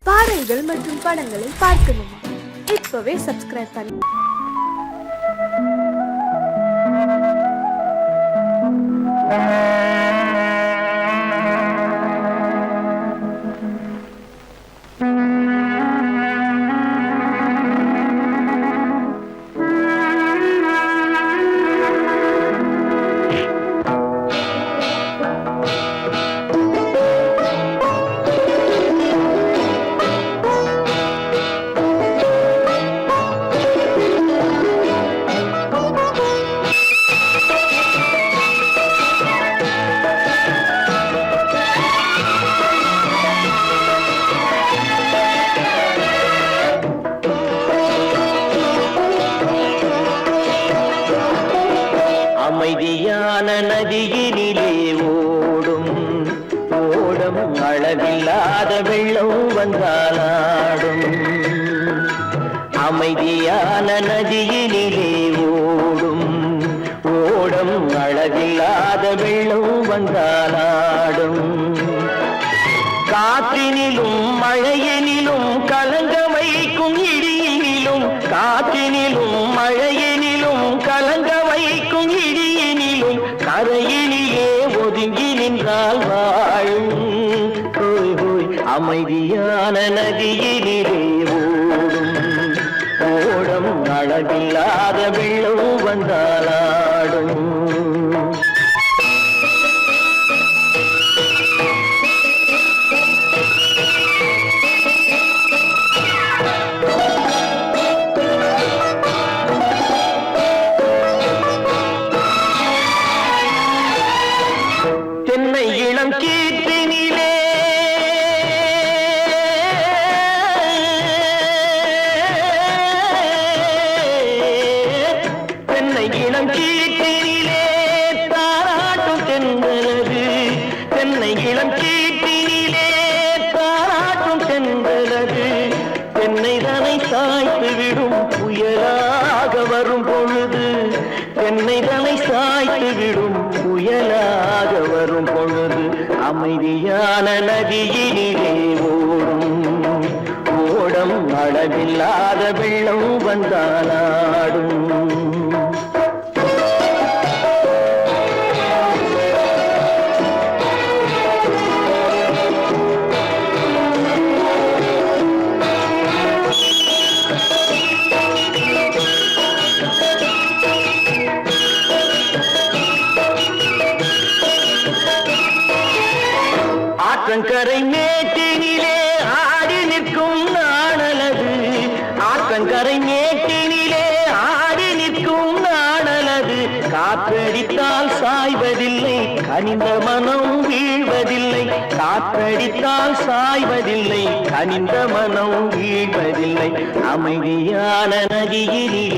பாடல்கள் மற்றும் படங்களை பார்க்கணுமா? இப்பவே சப்ஸ்கிரைப் பண்ணு. அமைதியான நதியினிலே ஓடும் ஓடம் அளவில்லாத வெள்ளம் வந்தாலாடும். அமைதியான நதியினிலே ஓடும் ஓடம் அளவில்லாத வெள்ளம் வந்தாலாடும். காற்றினிலும் மழையினிலும் கலங்க வைக்கும் இடியினிலும், காற்றினிலும் மழையினிலும் கலங்க வைக்கும் இடியினிலும், கரையினிலே ஒதுங்கி நின்றால் வாழும். ஹோய் ஹோய் அமைதியான நதியினிலே ஓடும் ஓடம் அளவில்லாத வெள்ளம் வந்தாலாடும். தென்னை இளம் கீற்றினிலே தென்னை இளம் கீற்றினிலே தாராட்டும் தென்றலது. தென்னை இளம் கீற்றினிலே தாராட்டும் தென்றலது. தென்னை தனை சாய்த்து விடும் புயலாக வரும் பொழுது, தென்னை தனை சாய்த்து விடும் புயலாக வரும் பொழுது, அமைதியான நதியினிலே ஓடும் ஓடம் அளவில்லாத வெள்ளம் வந்தாலாடும். ஆற்றங்கரை மேட்டினிலே ஆடி நிற்கும் நாணலது. ஆற்றங்கரை மேட்டினிலே ஆடி நிற்கும் நாணலது. காற்றடித்தால் சாய்வதில்லை, கனிந்த மனம் வீழ்வதில்லை. காற்றடித்தால் சாய்வதில்லை, கனிந்த மனம் வீழ்வதில்லை. அமைதியான நதியினிலே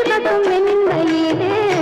பக்கம் வெண்மையிலே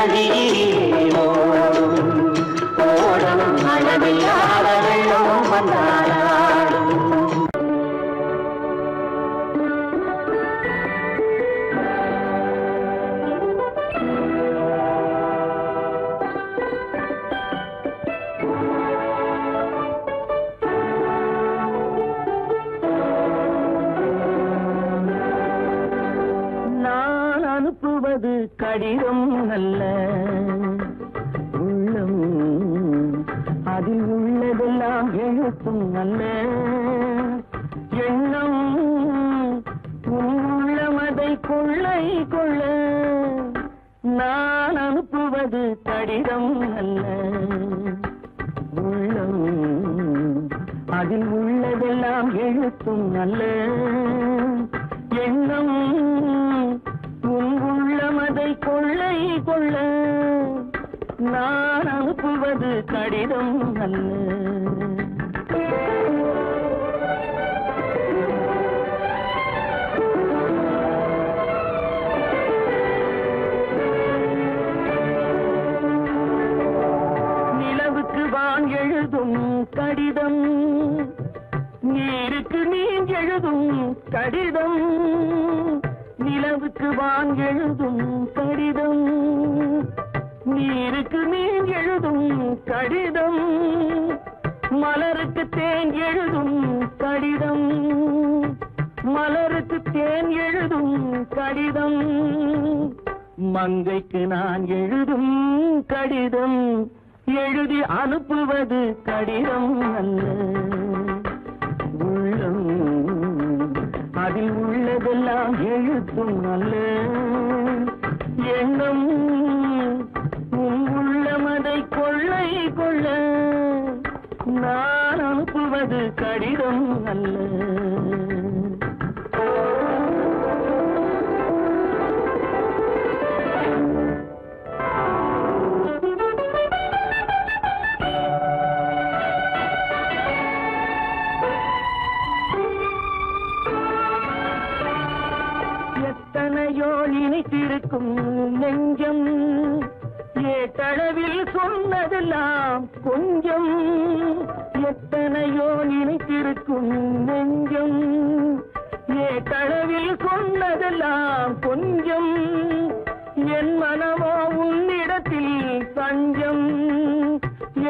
நதியிலே ஓடும் ஓடும் அளவில்லாத வெள்ளம் வந்தாடும். அனுப்புவது கடிதம் அல்ல, உள்ளம் அதில் உள்ளதெல்லாம் எழுத்தும் அல்ல. எண்ணம் உள்ளமதை கொள்ளை கொள்ள. நான் அனுப்புவது கடிதம் அல்ல, உள்ளம் அதில் உள்ளதெல்லாம் எழுத்தும் அல்ல. எண்ணம் உள்ளமதை கொள்ளை கொள்ள. நான் அனுப்புவது கடிதம் அல்ல. நிலவுக்கு வான் எழுதும் கடிதம், நீருக்கு நீர் எழுதும் கடிதம். நிலவுக்கு வான் எழுதும் கடிதம், நீருக்கு நீர் எழுதும் கடிதம். மலருக்கு தேன் எழுதும் கடிதம், மலருக்கு தேன் எழுதும் கடிதம். மங்கைக்கு நான் எழுதும் கடிதம், எழுதி அனுப்புவது கடிதம் அல்ல. உள்ளம் அதில் உள்ளதெல்லாம் எழுத்தும் அல்ல. எண்ணம் உள்ளமதை கொள்ளை கொள்ள. நான் அனுப்புவது கடிதம் அல்ல. எத்தனையோ நினைத்திருக்கும் நெஞ்சம், ஏட்டளவில் சொன்னதெல்லாம் கொஞ்சம். எத்தனையோ நினைத்திருக்கும் நெஞ்சம், ஏட்டளவில் சொன்னதெல்லாம் கொஞ்சம். என் மனமோ உன்னிடத்தில் தஞ்சம்,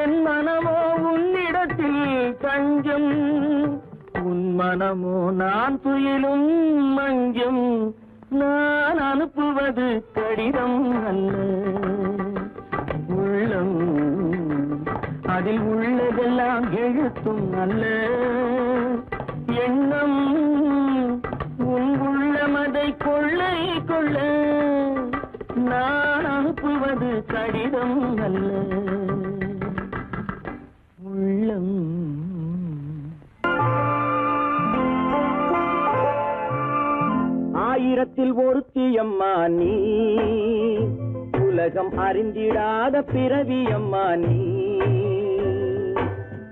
என் மனமோ உன்னிடத்தில் தஞ்சம். உன் மனமோ நான் துயிலும் மஞ்சம். நான் அனுப்புவது கடிதம் அல்ல. உள்ளம் அதில் உள்ளதெல்லாம் எழுத்தும் அல்ல. எண்ணம் உன் உள்ளமதை கொள்ளை கொள்ள. நான் அனுப்புவது கடிதம் அல்ல. உள்ளம் ஆயிரத்தில் ஒருத்தியம்மா நீ, உலகம் அறிந்திடாத பிறவியம்மா நீ.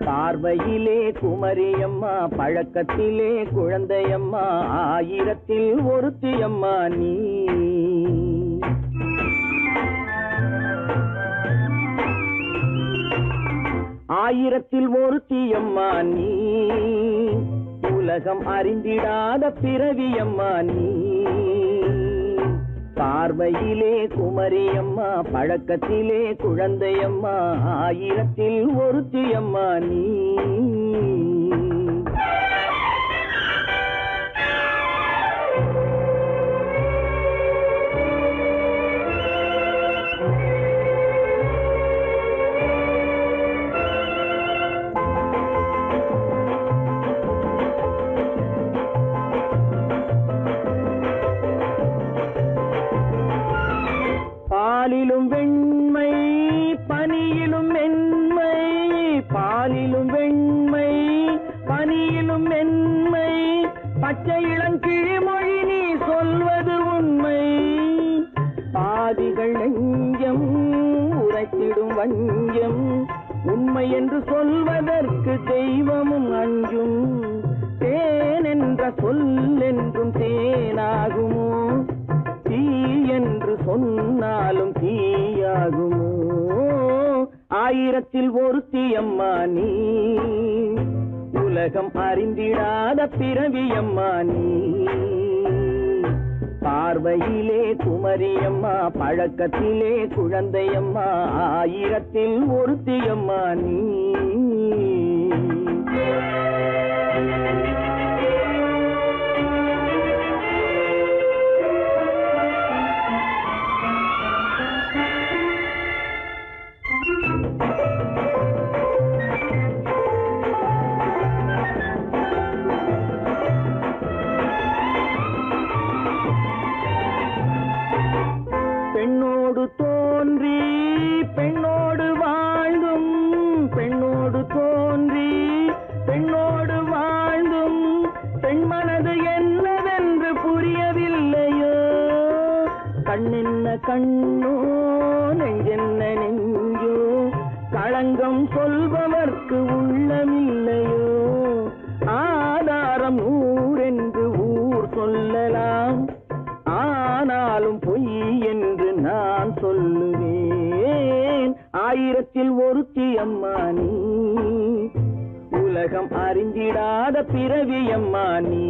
பார்வையிலே குமரியம்மா, பழக்கத்திலே குழந்தையம்மா. ஆயிரத்தில் ஒருத்தியம்மா நீ. ஆயிரத்தில் ஒருத்தியம்மா நீ, உலகம் அறிந்திடாத பிறவியம்மா நீ. பார்வையிலே குமரியம்மா, பழக்கத்திலே குழந்தையம்மா. ஆயிரத்தில் ஒருத்தியம்மா நீ. பாலிலும் வெண்மை பனியிலும் மென்மை, பாலிலும் வெண்மை பனியிலும் மென்மை. பச்சை இளங்கிழிமொழி நீ சொல்வது உண்மை. பாதிகள் நெஞ்சம் உரைத்திடும் வஞ்சம். உண்மை என்று சொல்வதற்கு தெய்வமும் அஞ்சும். தேன் என்ற சொல் என்றும் தேனாகுமோ, தீ என்று சொன்னாலும் தீயாகுமோ? ஆயிரத்தில் ஒருத்தி அம்மா நீ, உலகம் அறிந்திடாத பிறவியம்மா நீ. பார்வையிலே குமரியம்மா, பழக்கத்திலே குழந்தையம்மா, ஆயிரத்தில் ஒருத்தியம்மா நீ. பெண்ணோடு தோன்றி பெண்ணோடு வாழ்ந்தும், பெண்ணோடு தோன்றி பெண்ணோடு வாழ்ந்தும், பெண் மனது என்னவென்று புரியவில்லையோ? கண்ணென்ன கண்ணோ, நெஞ்சென்ன நெஞ்சோ, களங்கம் சொல்பவர்க்கு உள்ளமில்லையோ? ஆதாரம் ஊரென்று ஊர் சொல்லலாம், ஆனாலும் பொய் என்று நான் சொல்லுவேன். ஆயிரத்தில் ஒருத்தி அம்மா நீ, உலகம் அறிந்திடாத பிறவியம்மா நீ.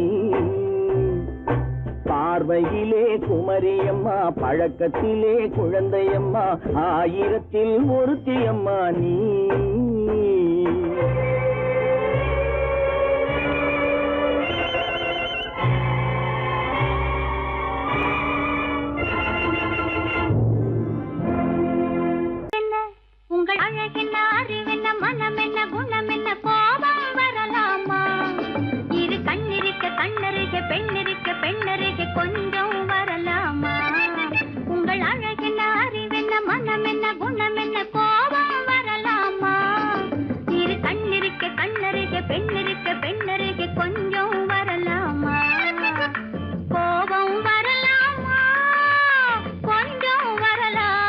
பார்வையிலே குமரியம்மா, பழக்கத்திலே குழந்தையம்மா, ஆயிரத்தில் ஒருத்தி அம்மா நீ. உங்கள் அழகென்ன, அறிவென்ன, மனம் என்ன, குணம் என்ன, கோபம் வரலாமா? இரு கண்ணிருக்க கண்ணருக, பெண்ணிருக்க பெண்ணருக, கொஞ்சம் வரலாமா? உங்கள் அழகென்ன, அறிவென்ன, மனம் என்ன, குணம் என்ன, கோபம் வரலாமா? இரு கண்ணிருக்க கண்ணருக, பெண்ணிருக்க பெண்ணருக, கொஞ்சம் வரலாமா? கோபம் வரலாமா? கொஞ்சம் வரலாமா?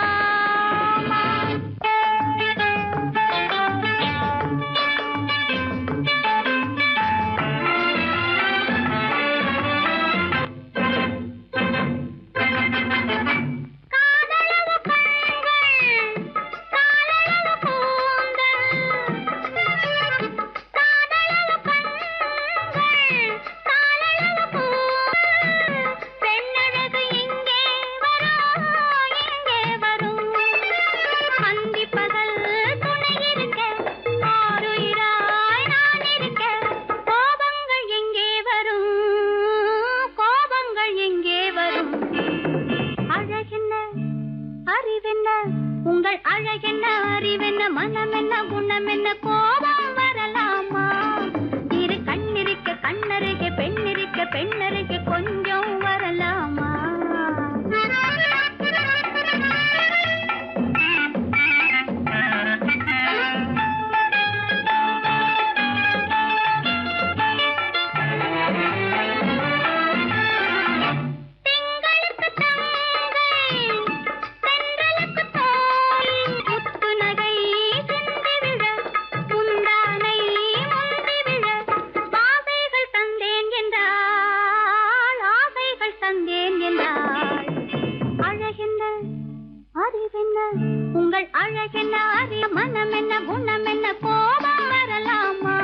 உங்கள் அழகென்ன, அறிவென்ன, மனம் என்ன, குணம் என்ன, கோபம் வரலாமா? இரு கண்ணிருக்க கண்ணருக, பெண்ணிருக்க பெண்ணருக, கொஞ்சம் வரலாமா? உங்கள் அழகென்ன, அறிய, மனம் என்ன, குணம் என்ன, கோபம் வரலாமா?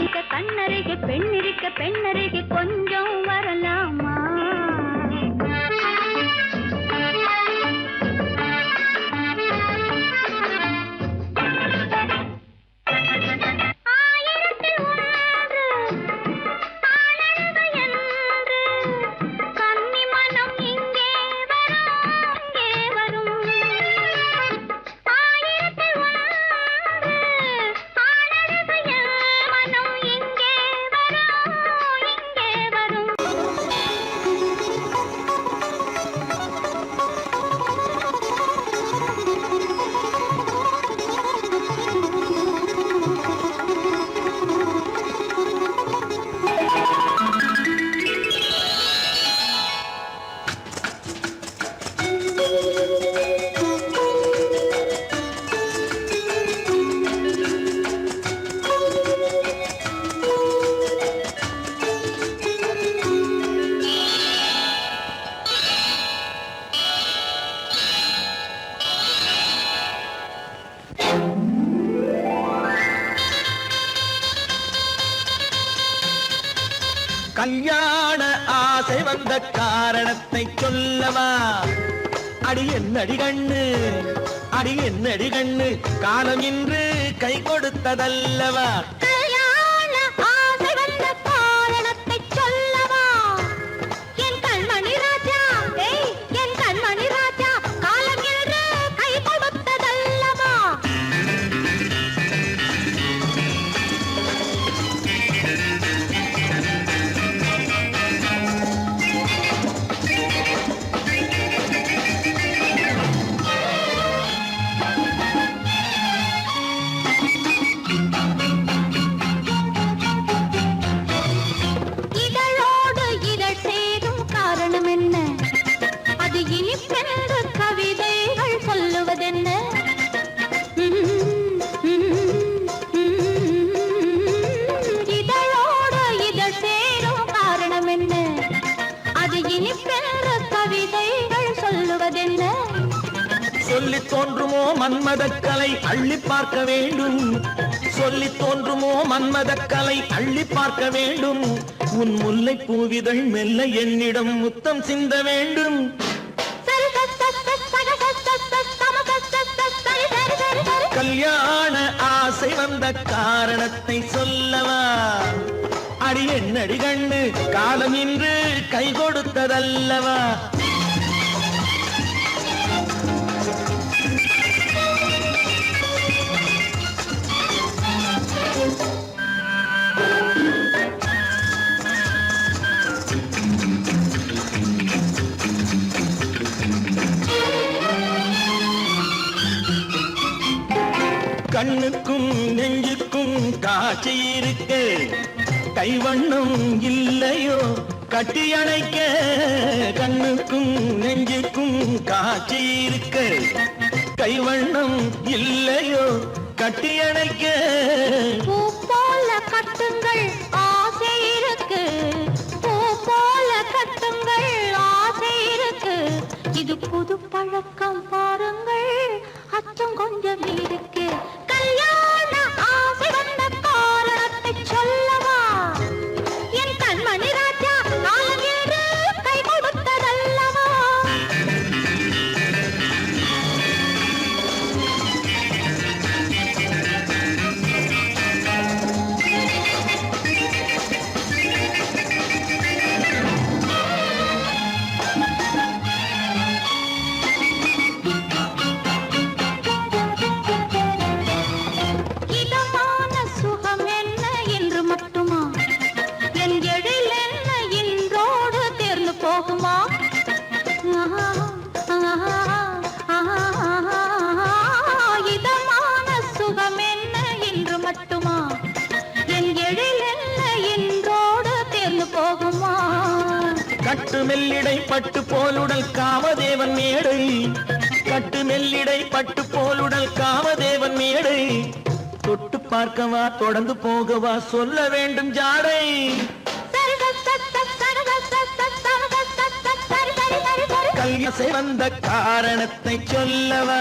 இக கண்ணருக பெண்ணிருக்க பெண்ணருக, கொஞ்சம் வரலாமா? கல்யாண ஆசை வந்த காரணத்தை சொல்லவா? அடி என்னடி கண்ணு, அடி என்னடி கண்ணு, காலம் இன்று கை கொடுத்ததல்லவா? கல்யாண ஆசை வந்த காரணத்தை சொல்லவா? என் கண்மணி ராஜா, என் கண்மணி ராஜா, காலம் என்று கை கொடுத்ததல்லவா? இதழோடு இதழ் சேரும் காரணம் என்ன? அது இனிப்பென்று கவிதைகள் சொல்லுவதென்ன? இதழோடு இதழ் சேரும் காரணம் என்ன? அது இனிப்பென்று கவிதைகள் சொல்லுவதென்ன? சொல்லித் தோன்றுமோ மன்மதக்கலை அள்ளி பார்க்க வேண்டும், சொல்லித் தோன்றுமோ மன்மதக்கலை அள்ளி பார்க்க வேண்டும். உன் முல்லை பூவிதழ் மெல்ல என்னிடம் முத்தம் சிந்த வேண்டும். கல்யாண ஆசை வந்த காரணத்தை சொல்லவா? அடி என்னடி கண்ணு, காலம் இன்று கை கொடுத்ததல்லவா? கண்ணுக்கும் நெஞ்சுக்கும் காட்சி இருக்க, கைவண்ணம் இல்லையோ கட்டி அணைக்க? கண்ணுக்கும் நெஞ்சுக்கும் காட்சி இருக்க, கைவண்ணம் இல்லையோ கட்டி அணைக்க? பூ போல கட்டுங்கள் ஆசை இருக்கு, பூ போல கட்டுங்கள் ஆசை இருக்கு. இது புது பழக்கம் பாருங்கள், அச்சம் கொஞ்சம் இருக்கு. கல்யாண ஆசை வந்த காரணத்தை சொல்லவா? என் கண்மணி ராஜா, காலம் என்று கை கொடுத்ததல்லவா? இதமான சுகம் என்ன என்று மட்டுமா? என் எழில் என்ன இன்றோடு தேர்ந்து போகுமா? இதமான சுகம் என்ன என்று மட்டுமா? என் எழில் என்ன இன்றோடு தேர்ந்து போகுமா? கட்டு மெல்லிடை பட்டு போலுடல் காமதேவன் மேடை, கட்டு மெல்லிடை பட்டு போலுடல் காமதேவன் மேடை. தொட்டு பார்க்கவா தொடர்ந்து போகவா சொல்ல வேண்டும் ஜாடை? கல்யாசை வந்த காரணத்தை சொல்லவா?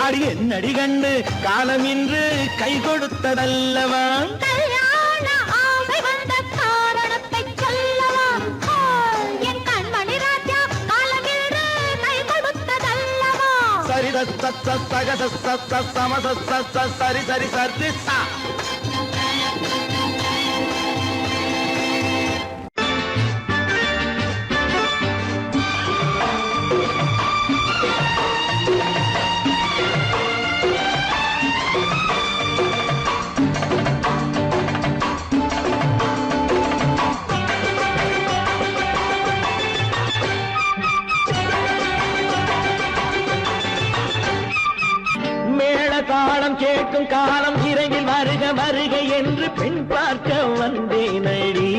அடி என்னடி கண்டு, காலம் இன்று கை கொடுத்ததல்லவா? கல்யாண ஆசை வந்த காரணத்தை சொல்லவா? என் கண்மணி ராஜா, காலம் என்று கை கொடுத்ததல்லவா? சரி சக சம சரி சரி சரி சா. தாளம் கேட்கும் காலம் இறையில் வருக வருக என்று பெண் பார்க்க வந்தேனடி.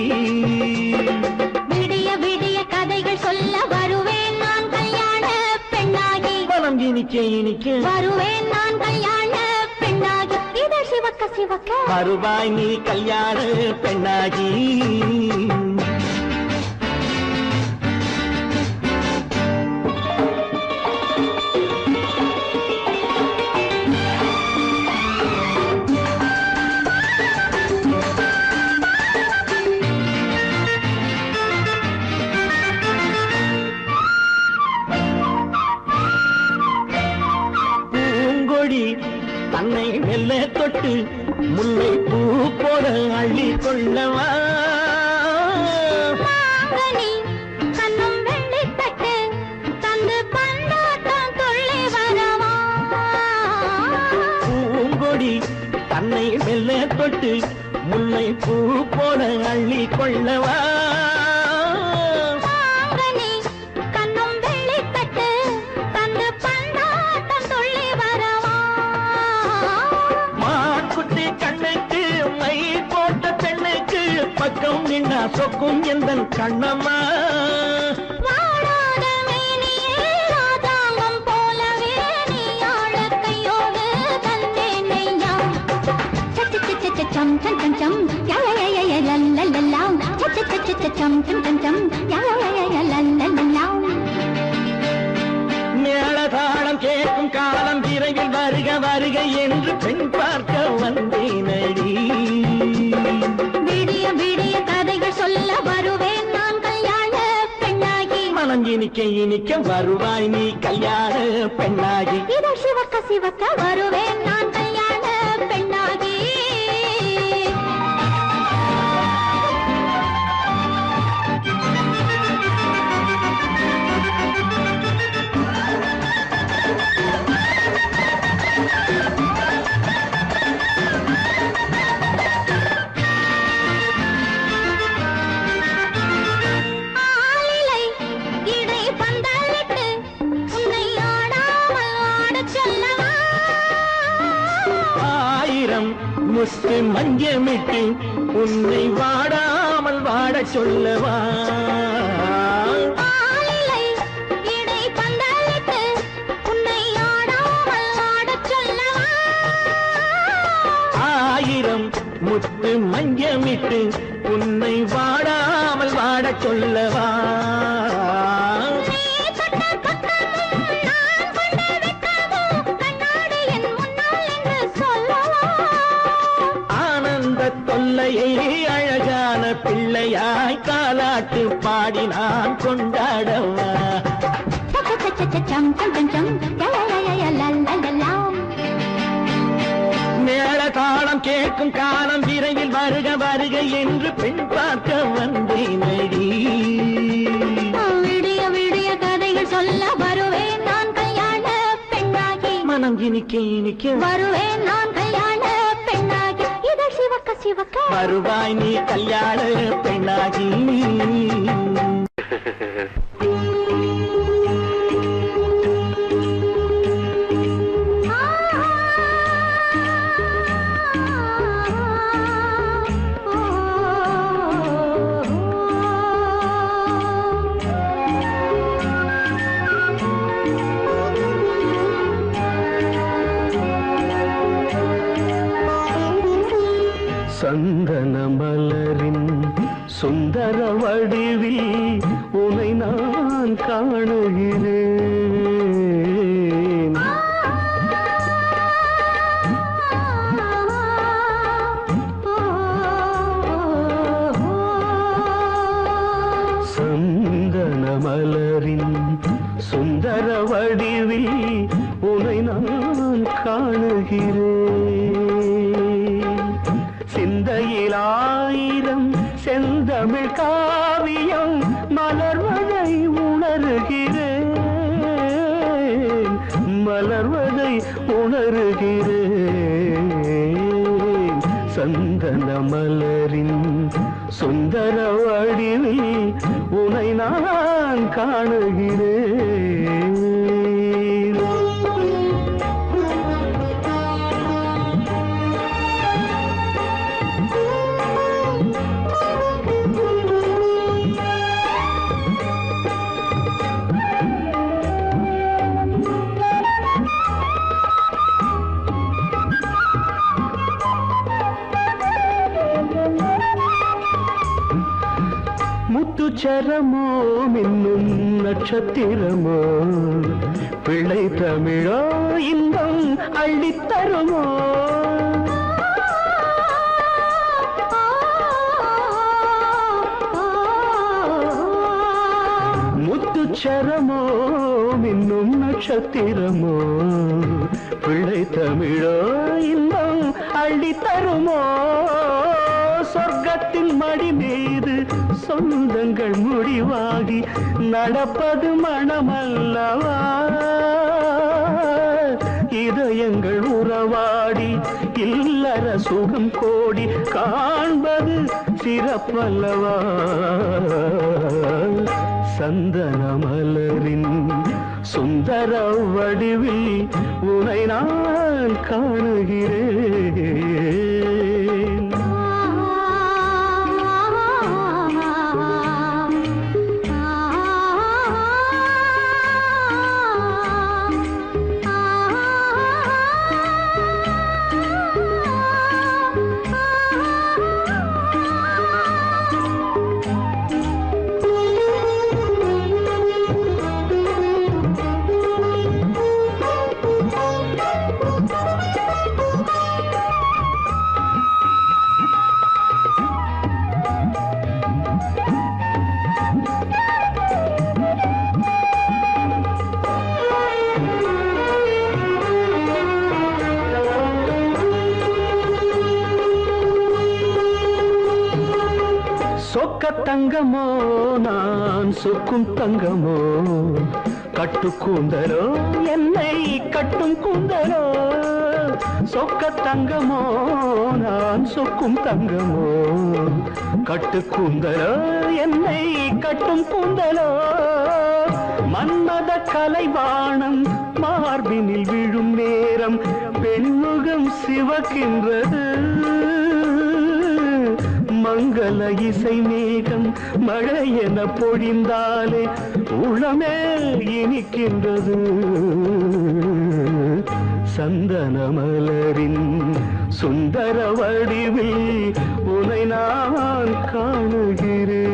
விடிய விடிய கதைகள் சொல்ல வருவேன் நான் கல்யாண பெண்ணாகி. மனம் இனிக்க இனிக்க வருவேன் நான் கல்யாண பெண்ணாகி. இதழ் சிவக்க சிவக்க வருவாய் நீ கல்யாண பெண்ணாகி. பூங்கொடி தன்னை மெல்ல தொட்டு முல்லை பூ போல அள்ளி கொள்ளவா மாங்கனி கண்ணும் வெள்ளித்தட்டு தந்து பந்தாட்டம் துள்ளி வரவா பூங்கொடி தன்னை மெல்ல தொட்டு முல்லை பூ போல அள்ளி கொள்ளவா மாங்கனி கண்ணும் வெள்ளித்தட்டு தந்து பந்தாட்டம் துள்ளி வரவா மாக்குட்டி கண்ணுக்கு மை போட்ட பெண்ணுக்கு பக்கம் நின்னா சொக்கும் எந்தன் கண்ணம்மா வாழாத மேனியே ராஜாங்கம் போலவே நீ ஆழக்கையோடு தந்தேனையா சம் சம் சம் சம் யா யா யா யா லல்லல்லா சம் சம் சம் யா யா யா லல்லல்லா மேளதாளம் கேட்கும் காலம் விரைவில் வருக வருக என்று பெண் பார்க்க வந்தேனடி விடிய விடிய கதைகள் சொல்ல வருவேன் நான் கல்யாண பெண்ணாகி மனம் இனிக்க இனிக்க வருவாய் நீ கல்யாண பெண்ணாகி இதழ் சிவக்க சிவக்க வருவேன் நான் கல்யாண பெண்ணாகி ஆலிலை இடை பந்தலிட்டு உன்னை ஆடாமல் ஆடச் சொல்லவா ஆயிரம் முத்து மஞ்சமிட்டு உன்னை வாடாமல் வாடச் சொல்லவா ஆலிலை இடை பந்தலிட்டு உன்னை ஆடாமல் ஆடச் சொல்லவா ஆயிரம் முத்து மஞ்சமிட்டு உன்னை வாடாமல் வாடச் சொல்லவா நீ தொட்ட பக்கமும் நான் கொண்ட வெட்கமும் கண்ணாடி என் முன்னால் என்று சொல்லவா ஆனந்த தொல்லையை அழகான பிள்ளையாய் காலாட்டு பாடி நான் கொண்டாடவா சம் சம் சம் யா யா யா யா லல்லல்லா மேளதாளம் கேட்கும் காலம் விரைவில் வருக வருக என்று பெண் பார்க்க வந்தேனடி விடிய விடிய கதைகள் சொல்ல வருவேன் நான் கல்யாண பெண்ணாகி மனம் இனிக்க இனிக்க வருவேன் நான் கல்யாண பெண்ணாகி இதழ் சிவக்க சிவக்க வருவாய் நீ கல்யாண பெண்ணாகி சந்தன மலரின் சுந்தர வடிவில் உனை நான் காணுகிறேன் சந்தன மலரின் சுந்தர வடிவில் உனை நான் காணுகிறேன் சிந்தையில் ஆயிரம் செந்தமிழ் காவியம் மலர்வதை உணர்கிறேன் மலர்வதை உணர்கிறேன் சந்தன மலரின் சுந்தர வடிவில் உனை நான் காணுகிறேன் முத்துச்சரமோ மின்னும் நட்சத்திரமோ பிள்ளை தமிழோ இன்பம் அள்ளித்தருமோ முத்துச்சரமோ மின்னும் நட்சத்திரமோ பிள்ளை தமிழோ இன்னும் அள்ளி தருமோ சொர்க்கத்தின் மடி மீது சொந்தங்கள் முடிவாகி நடப்பது மனமல்லவா இதயங்கள் உறவாடி இல்லற சுகம் கோடி காண்பது சிறப்பல்லவா சந்தன மலரின் சுந்தர வடிவில் உனை நான் காணுகிறேன் சொக்க தங்கமோ நான் சொக்கும் தங்கமோ கட்டு கூந்தலோ என்னை கட்டும் கூந்தலோ சொக்க தங்கமோ நான் சொக்கும் தங்கமோ கட்டு கூந்தலோ என்னை கட்டும் கூந்தலோ மன்மத கலைவாணம் மார்பினில் விழும் நேரம் பெண்முகம் சிவக்கின்றது மங்கள இசை மேகம் மழை என பொழிந்தாலே உளமே இனிக்கின்றது சந்தன மலரின் சுந்தர வடிவில் உனை நான் காணுகிறேன்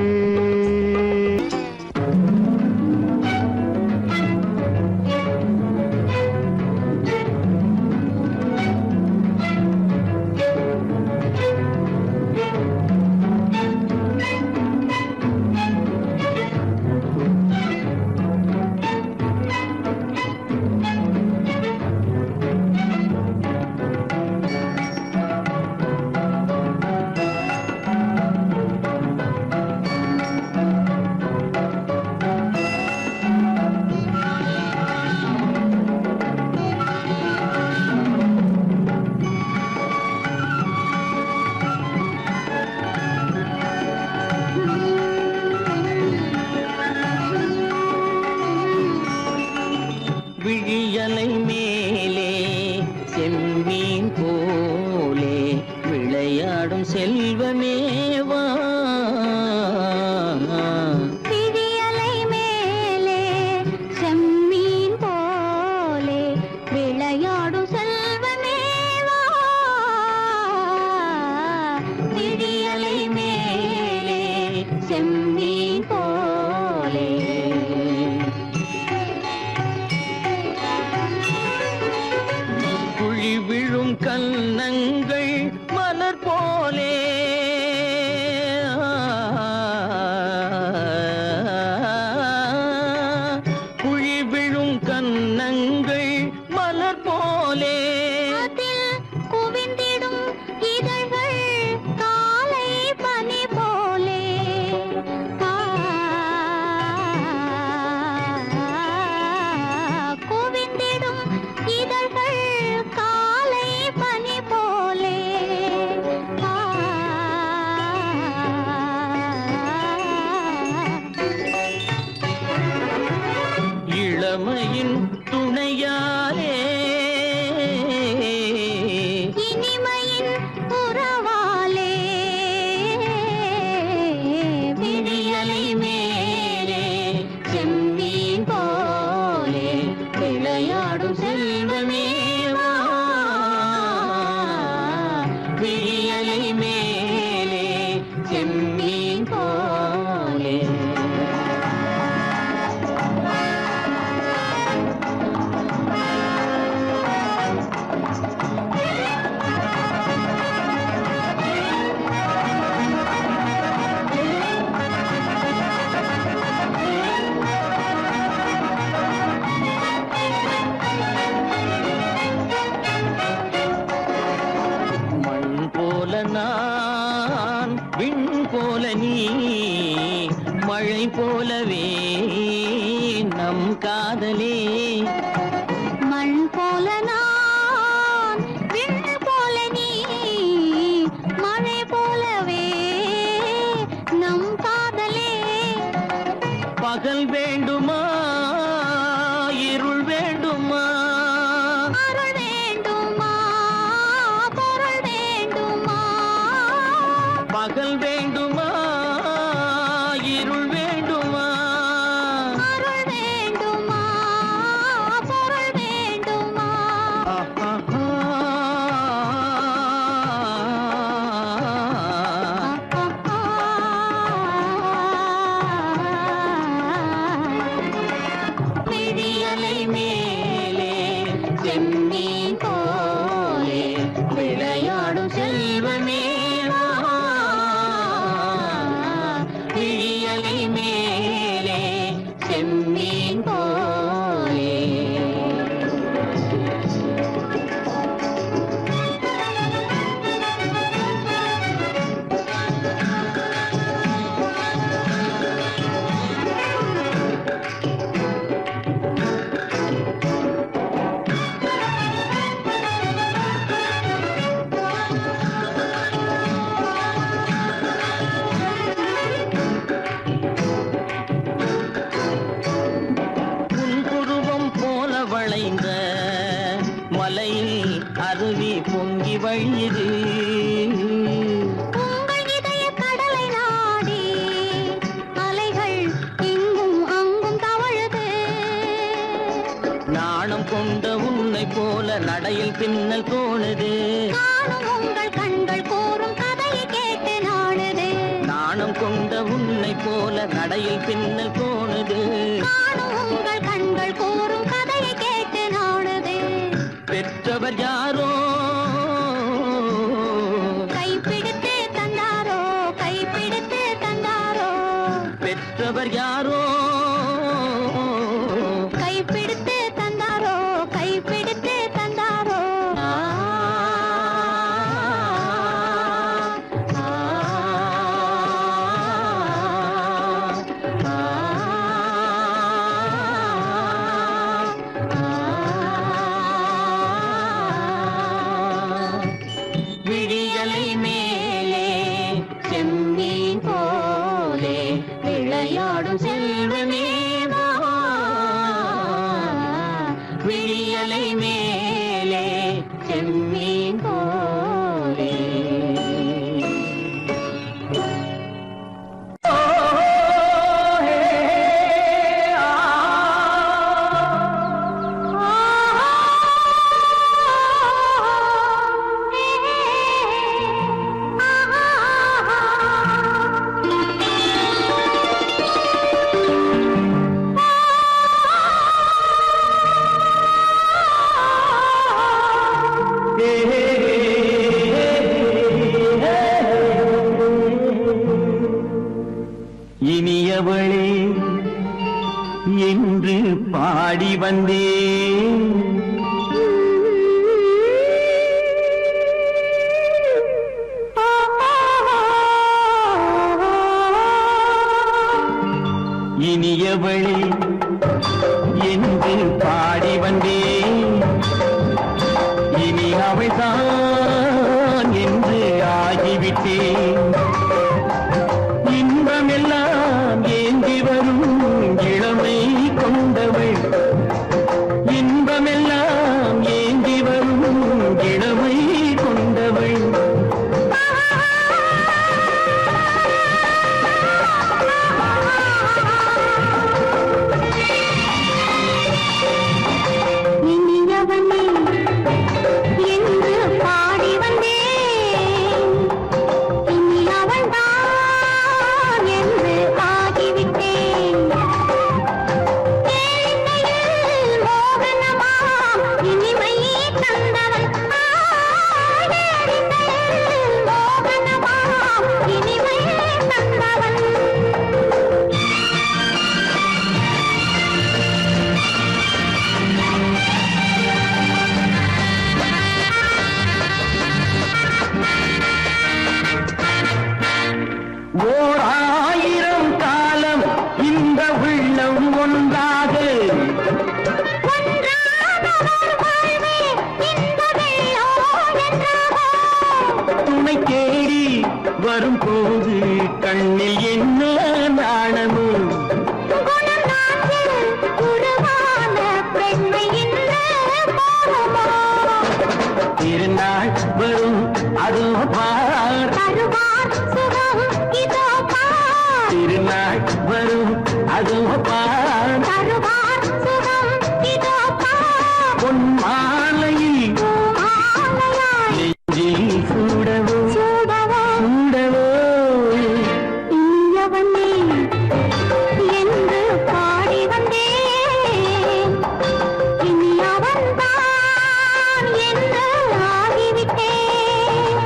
விழியலை மேலே செம்மீன் போலே விளையாடும் செல்வமேவா விழியலை மேலே செம்மீன் போலே விளையாடும் செல்வமேவா விழியலை மேலே செம்மீன் போலே குழி விழும் கன்னங்கள் மலர் போலே குழி விழும் கன்னங்கள் மலர் போலே அதில் குவிந்திடும் இதழ்கள் காலை பனி போலே குவிந்திடும் இதழ்கள் காலை பனி போலே இளமையின் துணையாலே இனிமையின் உறவாலே விழியலை மேலே செம்மீன் போலே விளையாடும் செல்வமேவா விழியலை மேலே செம்மீன் போலே மண் போல நான், விண் போல நீ, மழை போலவே நம் காதலே. பகல் வேண்டுமா இருள் வேண்டுமா? அருள் வேண்டுமா பொருள் வேண்டுமா? பகல் வேண்டுமா இருள் வேண்டுமா? அருள் வேண்டுமா பொருள் வேண்டுமா? விழியலை மேலே செம்மீன் போலே விளையாடும் செல்வமே வா. விழியலை மேலே செம்மீன் போலே. புன்புருவம் போல வளைந்த மலையில் அருவி பொங்கி வழியுது. உங்கள் இதய கடலை நாடி அலைகள் இங்கும் அங்கும் தவழுது. நாணம் கொண்ட உன்னை போல நடையில் பின்னல் தோணுது. நானும் உங்கள் கண்கள் கூறும் கதையை கேட்டு நாடுது. நாணம் கொண்ட உன்னை போல நடையில் பின்னல் தோணுது. நானும் உங்கள் கண்கள் கூறும் கதையை கேட்டு நாடுது. பெற்றவர் யாரோ கைப்பிடித்து தந்தாரோ கைப்பிடித்து தந்தாரோ. பெற்றவர் யாரோ கைப்பிடித்து தந்தாரோ கைப்பிடித்து தந்தாரோ. ஆ, ஆ, ஆ, விழியலை மேலே செம்மீன் போலே விளையாடும் செல்வமே வா. விழியலை மேலே செம்மீன் போலே. இனியவளே என்று பாடி வந்தேன். இனியவளே என்று பாடி வந்தேன். இனி அவள்தான் என்று ஆகிவிட்டேன். இன்பமெல்லாம் ஏந்தி வரும் இளமை கொண்டவள். இன்பமெல்லாம் போது கண்ணில் என்ன நாணமோ குணநாட்டில் உருவான பெண்மை இந்த பாவமோ திருநாள் வரும் அதோ பார் தருவார் சுகம் இதோ பார் திருநாள் வரும் அதோ பார் தருவார் சுகம் இதோ பார் பொன் மாலையில் மாலையாய் நெஞ்சில் சூடவோ சூடவோ சூடவோ இனியவனே என்று பாடி வந்தேன் இனி அவன்தான் என்று ஆகிவிட்டேன்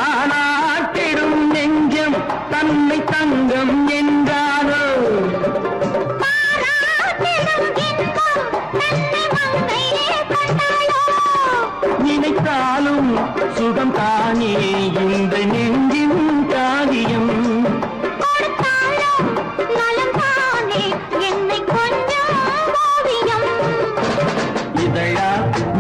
தானாட்டிடும் நெஞ்சம் தன்னை தங்கம் என்றாரோ பாராட்டிடும் இன்பம் தன்னை மங்கையே கண்டாளோ நினைத்தாலும் சுகம் தானே இந்த நெஞ்சின் காரியம் கொடுத்தாலும் நலம் தானே என்னை கொஞ்சம் ஓவியம் இதழா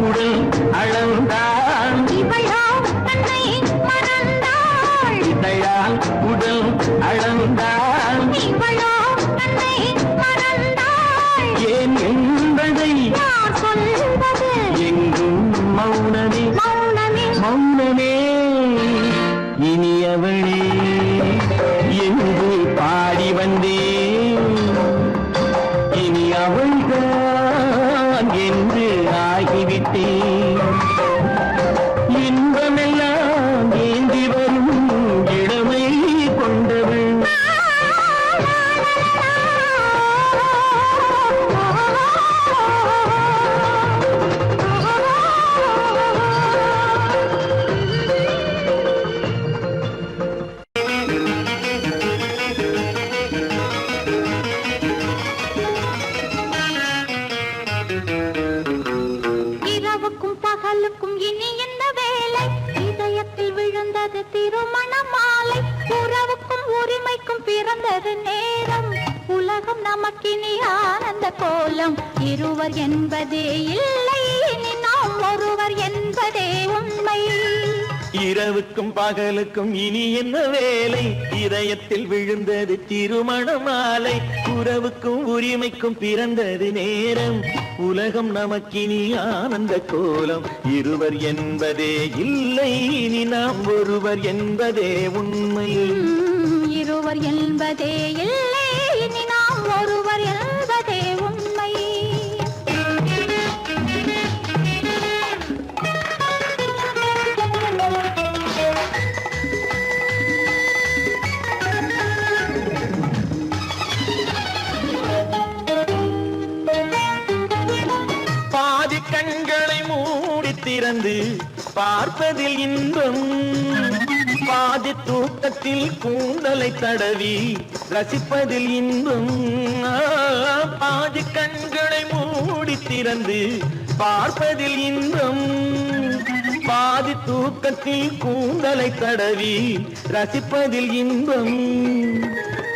உடல் அளந்தாள் இவளோ தன்னை மறந்தாள் இதழால் உடல் அளந்தாள் இவளோ தன்னை மறந்தாள் ஏன் என்பதை யார் சொல்வது எங்கும் மௌனமே மௌனமே மௌனமே இனியவளே என்று பாடி வந்தேன் இனி அவள்தான் என்று ஆகிவிட்டேன் இன்பமெல்லாம் ஏந்தி வரும் இளமை கொண்டவள் இரவுக்கும் பகலுக்கும் இனி என்ன வேலை இதயத்தில் விழுந்தது திருமண மாலை உறவுக்கும் உரிமைக்கும் பிறந்தது நேரம் உலகம் நமக்கினி ஆனந்த கோலம் இருவர் என்பதே இல்லை இனி நாம் ஒருவர் என்பதே உண்மை இரவுக்கும் பகலுக்கும் இனி என்ன வேலை இதயத்தில் விழுந்தது திருமண மாலை உறவுக்கும் உரிமைக்கும் பிறந்தது நேரம் உலகம் நமக்கினி ஆனந்த கோலம் இருவர் என்பதே இல்லை இனி நாம் ஒருவர் என்பதே உண்மை இருவர் என்பதே இல்லை இனி நாம் ஒருவர் என்பதே உண்மை பாதி கண்களை மூடி திறந்து பார்ப்பதில் இன்பம் பாதி தூக்கத்தில் கூந்தலை தடவி ரசிப்பதில் இன்பம் பாதி கண்களை மூடி திறந்து பார்ப்பதில் இன்பம் பாதி தூக்கத்தில் கூந்தலை தடவி ரசிப்பதில் இன்பம்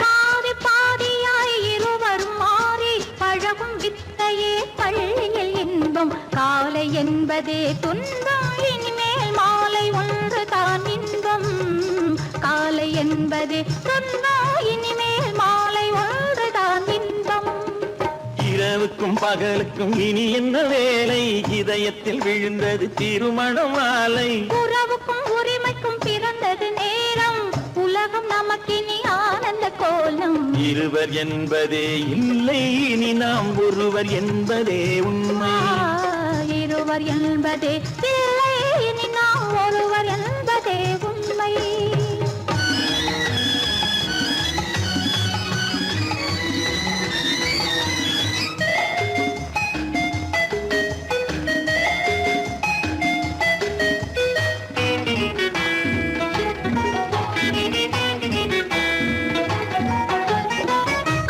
பாதி பாதியாய் இருவர் மாறி பழகும் வித்தையே பள்ளியில் இன்பம் காலை என்பதே துன்பம் இனிமேல் மாலை ஒன்று தான் இன்பம் காலை என்பதே துன்பம் இனிமேல் மாலை ஒன்று தான் இன்பம் இரவுக்கும் பகலுக்கும் இனி என்ன வேலை இதயத்தில் விழுந்தது திருமண மாலை உறவுக்கும் உரிமைக்கும் பிறந்தது நேரம் உலகம் நமக்கினி ஆனந்த கோலம் இருவர் என்பதே இல்லை இனி நாம் ஒருவர் என்பதே உண்மை இருவர் என்பதே இல்லை இனி நாம் ஒருவர் என்பதே உண்மை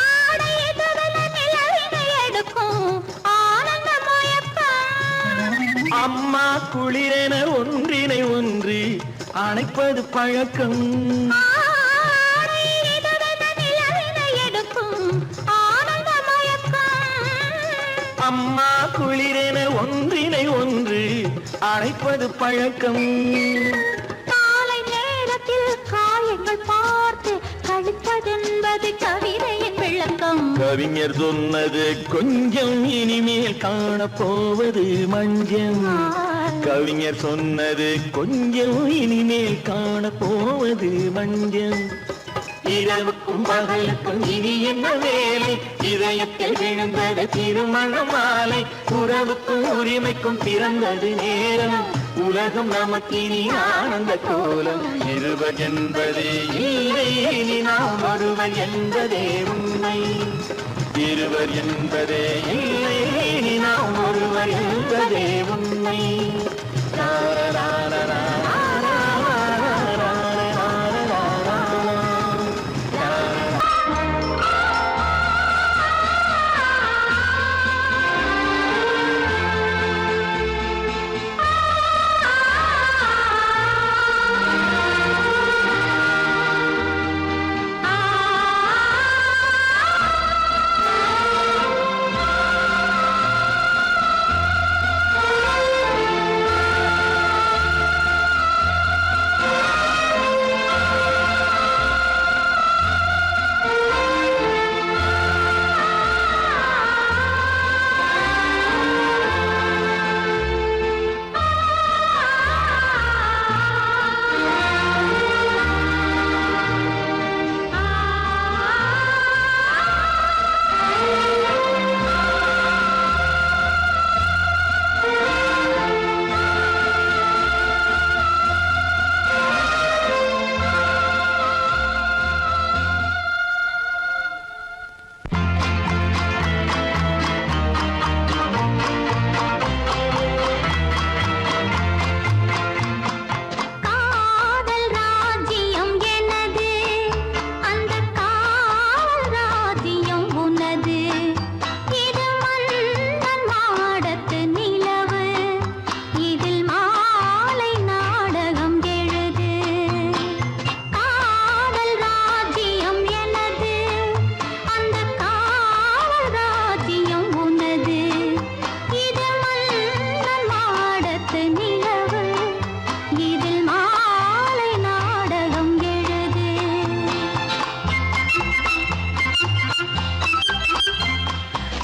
ஆடை எதிரில நிலவினை எடுக்கும் ஆனந்த மயக்கம் குளிரென ஒன்றினை ஒன்று அணைப்பது பழக்கம். ஆடை இதழென நிலவினை எடுக்கும் ஆனந்த மயக்கம். அம்மா குளிரென ஒன்றினை ஒன்று அணைப்பது பழக்கம். காலை நேரத்தில் காயங்கள் பார்த்து கழிப்பதென்பது கவிதையின் விளக்கம். கவிஞர் சொன்னது கொஞ்சம் இனிமேல் காணப்போவது மஞ்சம். கவிஞர் சொன்னது கொஞ்சம் இனிமேல் காணப்போவது மஞ்சம். இரவுக்கும் பகலுக்கும் இனி என்ன வேலை, இதயத்தில் விழுந்தது திருமண மாலை. உறவுக்கும் உரிமைக்கும் பிறந்தது நேரம், உலகம் நமக்கினி ஆனந்த கோலம். இருவர் என்பதே இல்லை, இனி நாம் ஒருவர் என்பதே உண்மை. இருவர் என்பதே இல்லை, இனி நாம் ஒருவர் என்பதே உண்மை.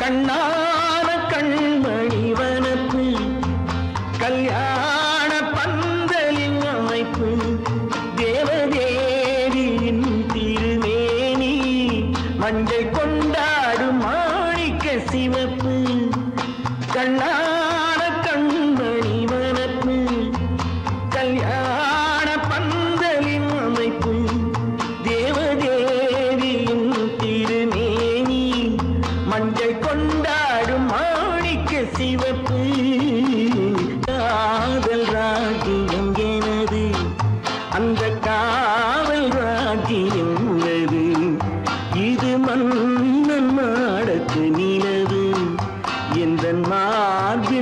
கண்ணான கண்மணி வனப்பு, கல்யாண பந்தலின் அமைப்பு, தேவதேவியின் திருமேனி, மஞ்சள் கொண்டாடும் மாணிக்க சிவப்பு. கண்ணான கண்மணி வனப்பு, கல்யாண பந்தலின் அமைப்பு, தேவதேவியின் திருமேனி, மஞ்சள் கொண்டாடும் மாணிக்க சிவப்பு. காதல் ராஜ்யம் எனது, அந்த காவல் ராஜ்யம் உள்ளது. இது மன்னன் மாடத்து நிலவு, எந்த மார்பில்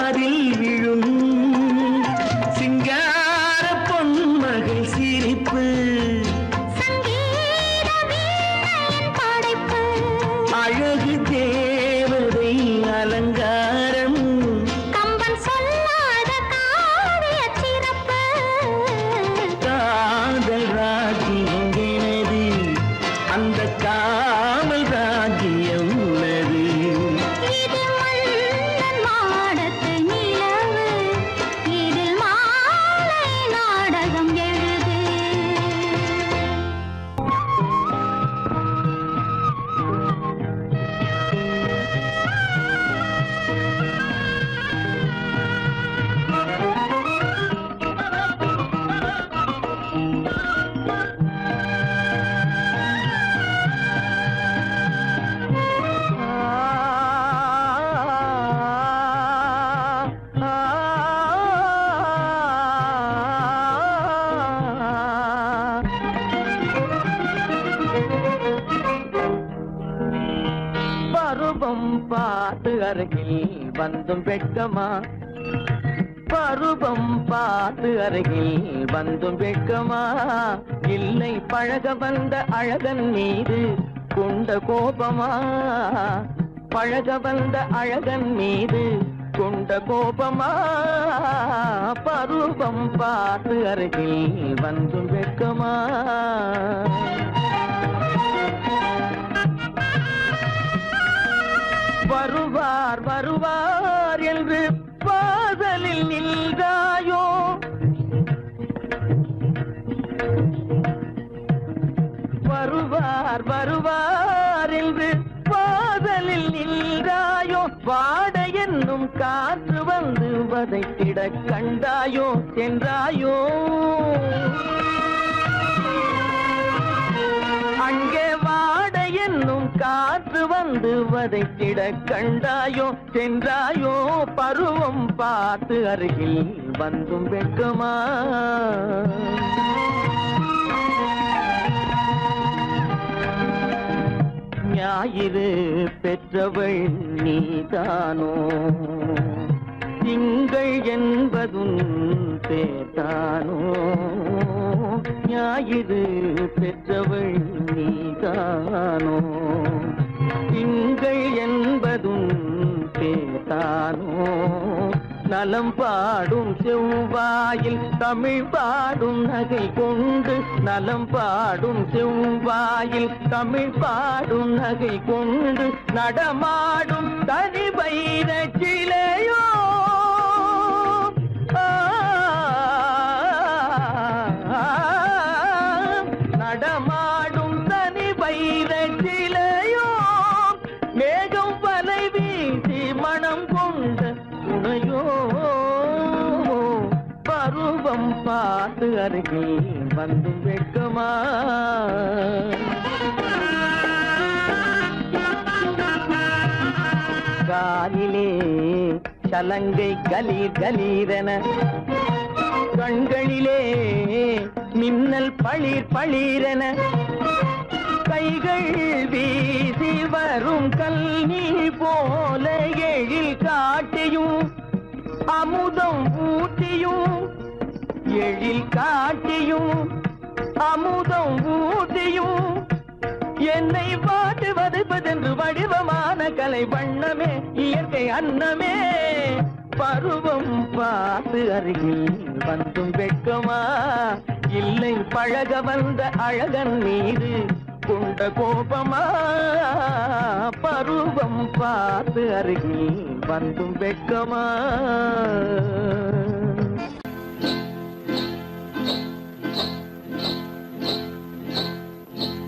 காதில் விழும் சிங்கார பொன்மகள் சிரிப்பு சங்கீத வீணையின் படைப்பு அழகு தேவதை அலங்காரம் கம்பன் சொல்லாத காவிய சிறப்பு காதல் ராஜ்யம் எனது அந்த காவல் ராஜ்யம் உள்ளது இது மன்னன் மாடத்து நிலவு இதில் மாலை நாடகம் எழுது பருவம் பார்த்து அருகில் வந்தும் வெட்கமா பருவம் பார்த்து அருகில் வந்தும் வெட்கமா இல்லை பழக வந்த அழகன் மீது கொண்ட கோபமா பழக வந்த அழகன் மீது கொண்ட கோபமா பருவம் பார்த்து அருகில் வந்தும் வெட்கமா வருவார் வருவார் என்று வாசலில் நின்றாயோ வருவார் வருவார் என்று வாசலில் நின்றாயோ வாட என்னும் காற்று வந்து வதைத்திட கண்டாயோ சென்றாயோ அங்கே வாட என்னும் காற்று வந்து வதைத்திட கண்டாயோ சென்றாயோ பருவம் பார்த்து அருகில் வந்தும் வெட்கமா ஞாயிறு பெற்றவள் நீதானோ திங்கள் என்பதும் பேத்தானோ ஞாயிறு பெற்றவள் நீதானோ திங்கள் என்பதும் பேத்தானோ நலம் பாடும் செவ்வாயில் தமிழ் பாடும் நகை கொண்டு நலம் பாடும் செவ்வாயில் தமிழ் பாடும் நகை கொண்டு நடமாடும் தனி வைர சிலையோ நடமாடும் தனி வைர சிலையோ மேகம் வலை வீசி மனம் கொண்ட துணையோ பருவம் பார்த்து அருகில் வந்து வெட்கமா காலிலே சலங்கை கலீர் கலீரென கண்களிலே மின்னல் பளிர் பளிரென கைகள் வீசி வரும் கல்நீர் போல எழில் காட்டியும் அமுதம் ஊட்டியும் எழில் காட்டியும் அமுதம் ஊட்டியும் என்னை பாட்டு வதைப்பதென்று வடிவமான கலை வண்ணமே இயற்கை அன்னமே பருவம் பார்த்து அருகில் வந்தும் வெட்கமா இல்லை பழக வந்த அழகன் மீது கொண்ட கோபமா பருவம் பார்த்து அருகில் வந்தும் வெட்கமா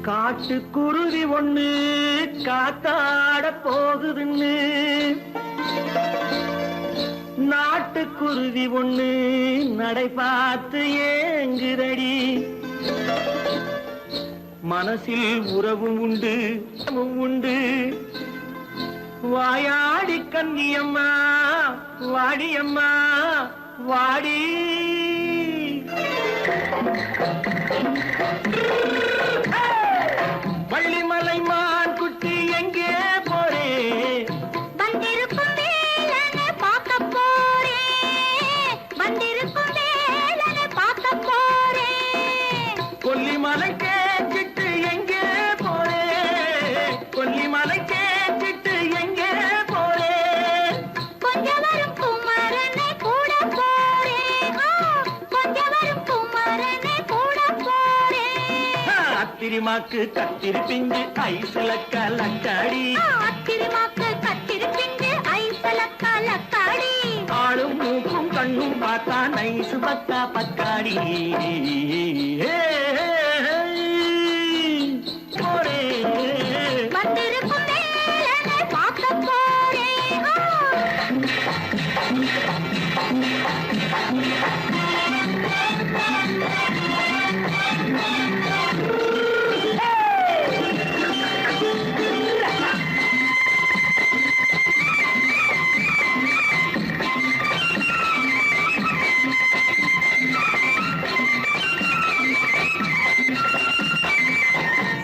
காட்டுக்குருவி ஒண்ணு காத்தாட போகுதுன்னு நாட்டுக்குருவி ஒண்ணு நடை பார்த்து ஏங்குதடி மனசில் உறவும் உண்டு உண்டு வாயாடி கன்னியம்மா வாடியம்மா வாடி வள்ளிமலை மான் குட்டி எங்கே போறே வந்திருக்கும் வேலனை பார்க்க போறேன் அத்திரிமாக்கு கத்திரி பிஞ்சு ஐசுல கலக்காடி அத்திரிமாக்கு கத்திரி பிஞ்சு ஐசல கலக்காடி ஆளும் மூக்கும் கண்ணும் பார்த்தா நைசு பக்கா பக்காடி போரே வந்திருக்கும் வேலனை பார்க்க போறேன்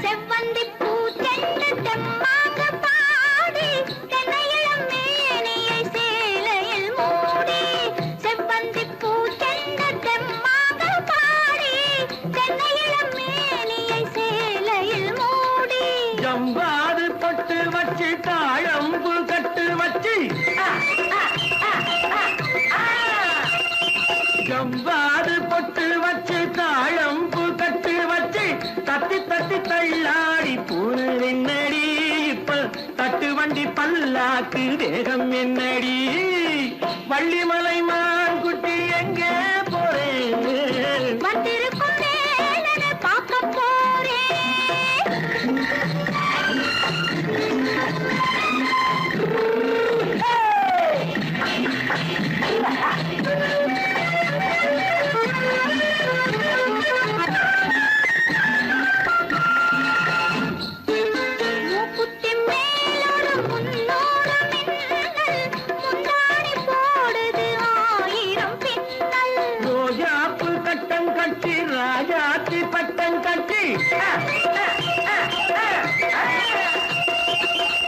செவ்வந்தி பூ செண்டு தெம்மாக பாடி தென்னையிளம் மேனியை சேலையில் மூடி செவ்வந்தி பூ செண்டு தெம்மாக பாடி தென்னையிளம் மேனியை சேலையில் மூடி ஜம்பாது பட்டு வச்சு தாழம்பு கட்டு வச்சு ஜம்பாது பொட்டு வச்சு தாழம்பு கட்டு வச்சு தட்டி தட்டி தள்ளாடி பூனை என்னடி இப்ப தட்டு வண்டி பல்லாக்கு வேகம் என்னடி வள்ளிமலை மான் குட்டி எங்கே போறேன் வந்திருக்கும் வேலனை பார்க்க போறேன் மூக்குத்தி மேலோடு முன்னோடு மின்னல் முந்தாணி போடுது ஆயிரம் பின்னல் ரோஜாப்பு கட்டம் கட்டி ராஜாத்தி பட்டம் கட்டி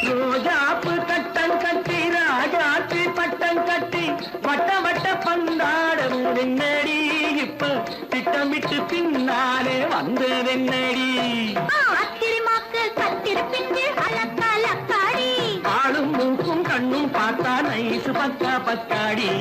ரோஜாப்பு கட்டம் கட்டி ராஜாத்தி பட்டம் கட்டி வட்ட வட்ட பந்தாடம் என்னடி இப்ப திட்டமிட்டு பின்னாலே வந்து என்னடி அத்திரிமாக்கு கத்திரி பிஞ்சு அலக்காடி ஆளும் மூக்கும் கண்ணும் பார்த்தா நைசு பக்கா பக்காடி